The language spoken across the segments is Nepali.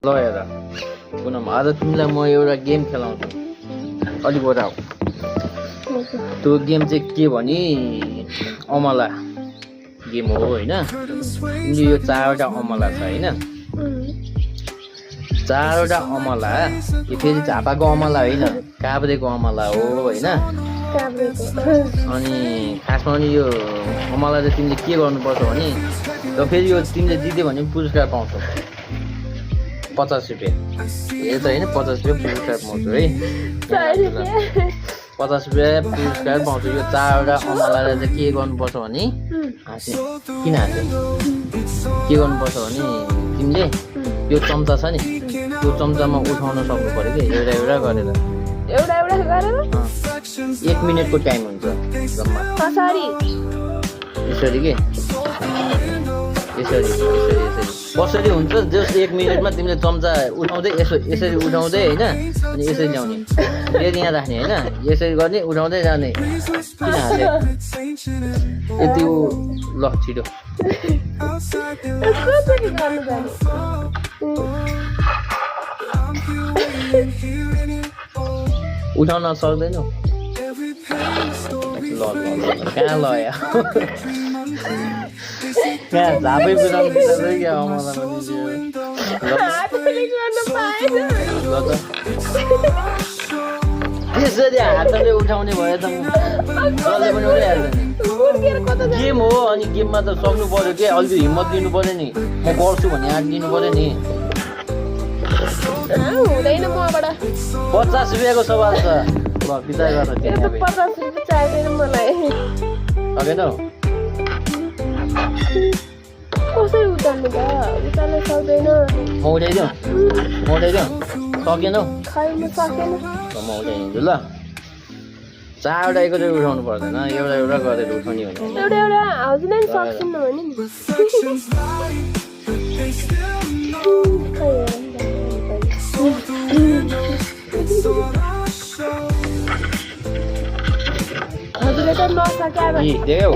ल हेर पुनम आज तिमीलाई म एउटा गेम खेलाउँछु अलिक वटा हो त्यो गेम चाहिँ के भने अमला गेम हो होइन तिमीले यो चारवटा अमला छ होइन चारवटा अमला यो फेरि झापाको अमला होइन काभ्रेको अमला हो होइन अनि खासमा पनि यो अमला चाहिँ तिमीले के गर्नुपर्छ भने र फेरि यो तिमीले जित्यो भने पुरस्कार पाउँछौ 50 रुपियाँ यो त होइन 50 रुपियाँ पुरस्कार पाउँछु है 50 रुपियाँ पुरस्कार पाउँछु यो चारवटा अमलालाई चाहिँ के गर्नुपर्छ भने हाँसे किन हाँसे के गर्नुपर्छ भने तिमीले यो चम्चा छ नि त्यो चम्चामा उठाउन सक्नु पऱ्यो कि एउटा एउटा गरेर 1 मिनटको टाइम हुन्छ जम्मा यसरी के यसरी कसरी हुन्छ जस्ट 1 मिनटमा तिमीले चम्चा उठाउँदै यसरी उठाउँदै होइन अनि यसरी ल्याउने फेरि यहाँ राख्ने होइन यसरी गर्ने उठाउँदै जाने किन हाँसे यति ल छिटो उठाउन सक्दैनौ ल कहाँ लया कहाँ झापै बुझाउनु दिँदैछ क्या मलाई त्यसरी हातले उठाउने भयो त जसले पनि उठाइहाल्दैन गेम हो अनि गेममा त सक्नु पर्यो के अलिक हिम्मत दिनु पर्यो नि म गर्छु भने आँट दिनु पर्यो नि 50 रुपियाँको सवाल छ ल बिचार गर सकेनौ कसरी उचाल्नु त उचाल्न सक्दैन म उठाइदिउँ सकेनौ खै म सकेन म उठाइदिन्छु ल चारवटा एकैचोटि उठाउनु पर्दैन एउटा एउटा गरेर उठाउने भने एउटा एउटा हजुरले नि सक्छिन् भने नि हजुरले त नसक्या देख्यौ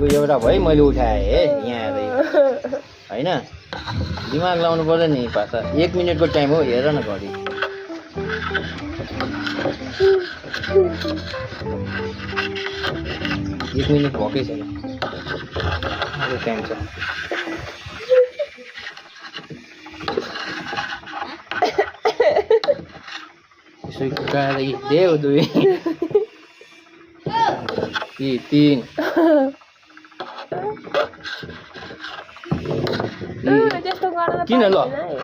यो एउटा भयो मैले उठाएँ है यहाँ आएर होइन दिमाग लाउनु पर्यो नि पासा 1 मिनटको टाइम हो हेर न घडी 1 मिनट भएकै छैन टाइम छ यसो कुटाएर देऊ 2 3 त्यस्तो गरेर किन ल